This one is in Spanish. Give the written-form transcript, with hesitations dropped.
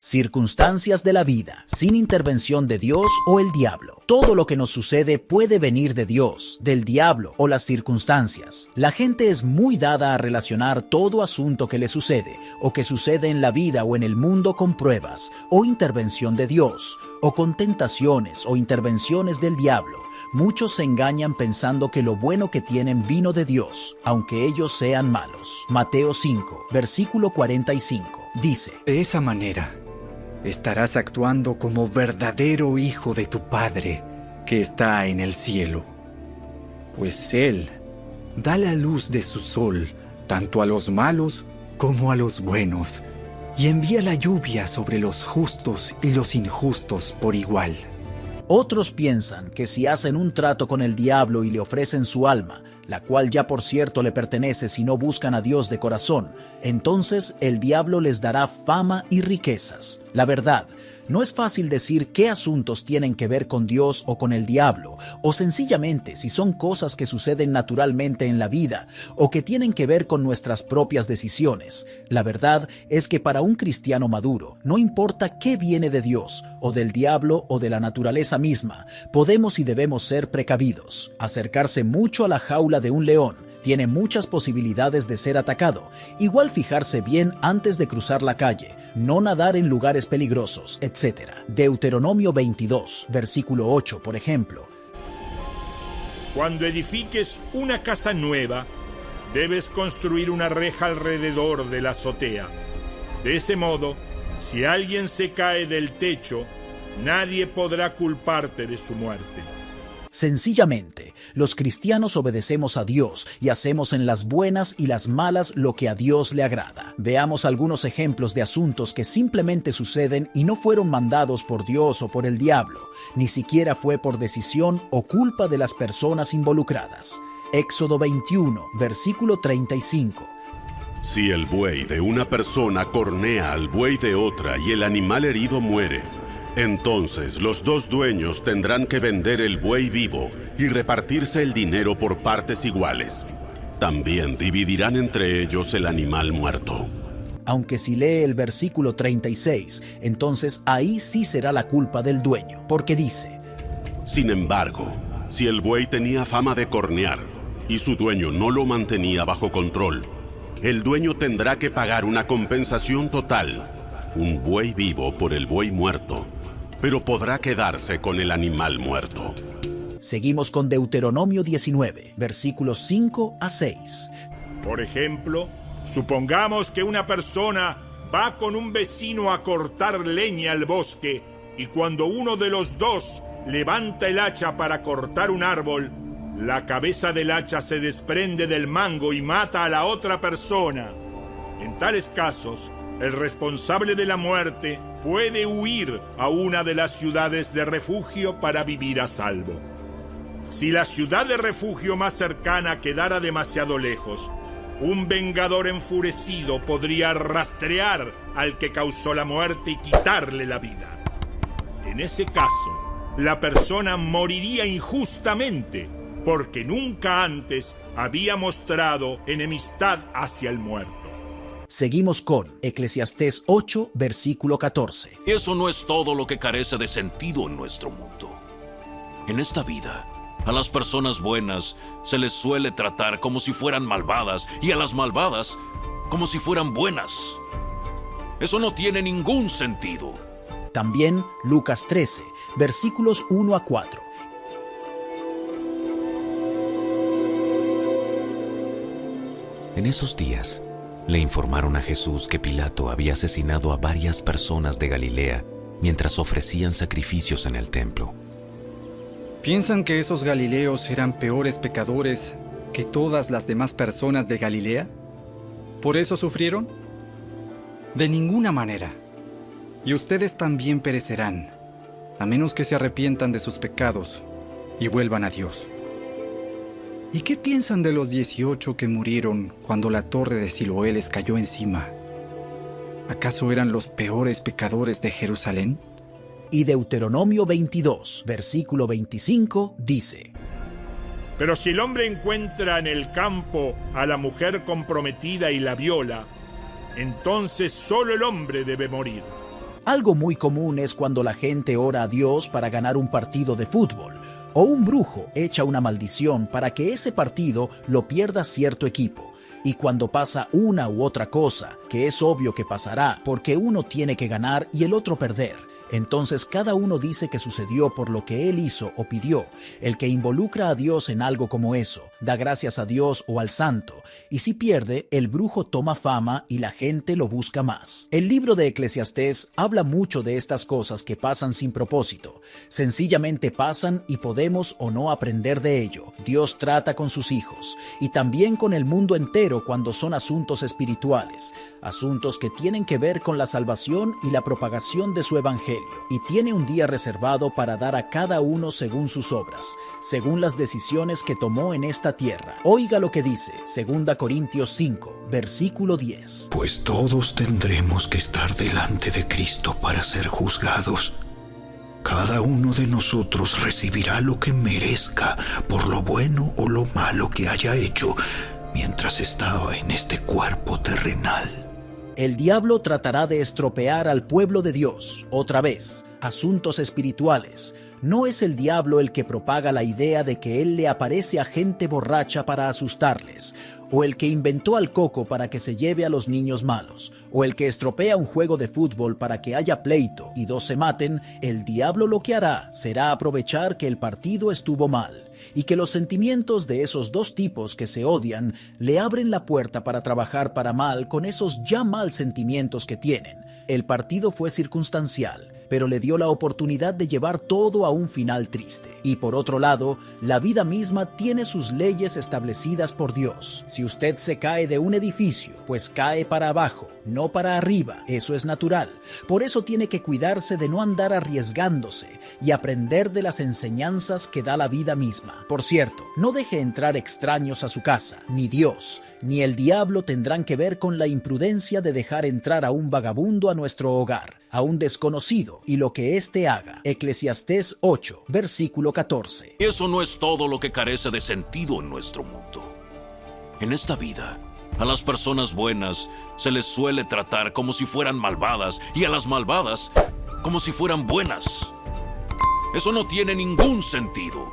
Circunstancias de la vida, sin intervención de Dios o el diablo. Todo lo que nos sucede puede venir de Dios, del diablo o las circunstancias. La gente es muy dada a relacionar todo asunto que le sucede o que sucede en la vida o en el mundo con pruebas o intervención de Dios o con tentaciones o intervenciones del diablo. Muchos se engañan pensando que lo bueno que tienen vino de Dios, aunque ellos sean malos. Mateo 5, versículo 45, dice: De esa manera, estarás actuando como verdadero hijo de tu Padre que está en el cielo. Pues Él da la luz de su sol tanto a los malos como a los buenos, y envía la lluvia sobre los justos y los injustos por igual. Otros piensan que si hacen un trato con el diablo y le ofrecen su alma, la cual ya por cierto le pertenece si no buscan a Dios de corazón, entonces el diablo les dará fama y riquezas. La verdad, no es fácil decir qué asuntos tienen que ver con Dios o con el diablo, o sencillamente si son cosas que suceden naturalmente en la vida o que tienen que ver con nuestras propias decisiones. La verdad es que para un cristiano maduro, no importa qué viene de Dios o del diablo o de la naturaleza misma, podemos y debemos ser precavidos. Acercarse mucho a la jaula de un león tiene muchas posibilidades de ser atacado. Igual fijarse bien antes de cruzar la calle, no nadar en lugares peligrosos, etc. Deuteronomio 22, versículo 8, por ejemplo. Cuando edifiques una casa nueva, debes construir una reja alrededor de la azotea. De ese modo, si alguien se cae del techo, nadie podrá culparte de su muerte. Sencillamente, los cristianos obedecemos a Dios y hacemos en las buenas y las malas lo que a Dios le agrada. Veamos algunos ejemplos de asuntos que simplemente suceden y no fueron mandados por Dios o por el diablo, ni siquiera fue por decisión o culpa de las personas involucradas. Éxodo 21, versículo 35. Si el buey de una persona cornea al buey de otra y el animal herido muere, entonces los dos dueños tendrán que vender el buey vivo y repartirse el dinero por partes iguales. También dividirán entre ellos el animal muerto. Aunque si lee el versículo 36, entonces ahí sí será la culpa del dueño, porque dice: Sin embargo, si el buey tenía fama de cornear y su dueño no lo mantenía bajo control, el dueño tendrá que pagar una compensación total, un buey vivo por el buey muerto, pero podrá quedarse con el animal muerto. Seguimos con Deuteronomio 19, versículos 5 a 6. Por ejemplo, supongamos que una persona va con un vecino a cortar leña al bosque y cuando uno de los dos levanta el hacha para cortar un árbol, la cabeza del hacha se desprende del mango y mata a la otra persona. En tales casos, el responsable de la muerte puede huir a una de las ciudades de refugio para vivir a salvo. Si la ciudad de refugio más cercana quedara demasiado lejos, un vengador enfurecido podría rastrear al que causó la muerte y quitarle la vida. En ese caso, la persona moriría injustamente porque nunca antes había mostrado enemistad hacia el muerto. Seguimos con Eclesiastés 8, versículo 14. Eso no es todo lo que carece de sentido en nuestro mundo. En esta vida, a las personas buenas se les suele tratar como si fueran malvadas y a las malvadas como si fueran buenas. Eso no tiene ningún sentido. También Lucas 13, versículos 1 a 4. En esos días, le informaron a Jesús que Pilato había asesinado a varias personas de Galilea mientras ofrecían sacrificios en el templo. ¿Piensan que esos galileos eran peores pecadores que todas las demás personas de Galilea? ¿Por eso sufrieron? De ninguna manera. Y ustedes también perecerán, a menos que se arrepientan de sus pecados y vuelvan a Dios. ¿Y qué piensan de los 18 que murieron cuando la torre de Siloé les cayó encima? ¿Acaso eran los peores pecadores de Jerusalén? Y Deuteronomio 22, versículo 25, dice: Pero si el hombre encuentra en el campo a la mujer comprometida y la viola, entonces solo el hombre debe morir. Algo muy común es cuando la gente ora a Dios para ganar un partido de fútbol, o un brujo echa una maldición para que ese partido lo pierda cierto equipo. Y cuando pasa una u otra cosa, que es obvio que pasará porque uno tiene que ganar y el otro perder, entonces cada uno dice que sucedió por lo que él hizo o pidió. El que involucra a Dios en algo como eso, da gracias a Dios o al santo, y si pierde, el brujo toma fama y la gente lo busca más. El libro de Eclesiastés habla mucho de estas cosas que pasan sin propósito. Sencillamente pasan y podemos o no aprender de ello. Dios trata con sus hijos y también con el mundo entero cuando son asuntos espirituales, asuntos que tienen que ver con la salvación y la propagación de su evangelio. Y tiene un día reservado para dar a cada uno según sus obras, según las decisiones que tomó en esta tierra. Oiga lo que dice 2 Corintios 5, versículo 10. Pues todos tendremos que estar delante de Cristo para ser juzgados. Cada uno de nosotros recibirá lo que merezca por lo bueno o lo malo que haya hecho mientras estaba en este cuerpo terrenal. El diablo tratará de estropear al pueblo de Dios, otra vez, asuntos espirituales. No es el diablo el que propaga la idea de que él le aparece a gente borracha para asustarles, o el que inventó al coco para que se lleve a los niños malos, o el que estropea un juego de fútbol para que haya pleito y dos se maten. El diablo lo que hará será aprovechar que el partido estuvo mal y que los sentimientos de esos dos tipos que se odian le abren la puerta para trabajar para mal con esos ya mal sentimientos que tienen. El partido fue circunstancial, pero le dio la oportunidad de llevar todo a un final triste. Y por otro lado, la vida misma tiene sus leyes establecidas por Dios. Si usted se cae de un edificio, pues cae para abajo, no para arriba. Eso es natural. Por eso tiene que cuidarse de no andar arriesgándose y aprender de las enseñanzas que da la vida misma. Por cierto, no deje entrar extraños a su casa. Ni Dios, ni el diablo tendrán que ver con la imprudencia de dejar entrar a un vagabundo a nuestro hogar, a un desconocido, y lo que éste haga. Eclesiastés 8, versículo 14. Y eso no es todo lo que carece de sentido en nuestro mundo. En esta vida, a las personas buenas se les suele tratar como si fueran malvadas y a las malvadas como si fueran buenas. Eso no tiene ningún sentido.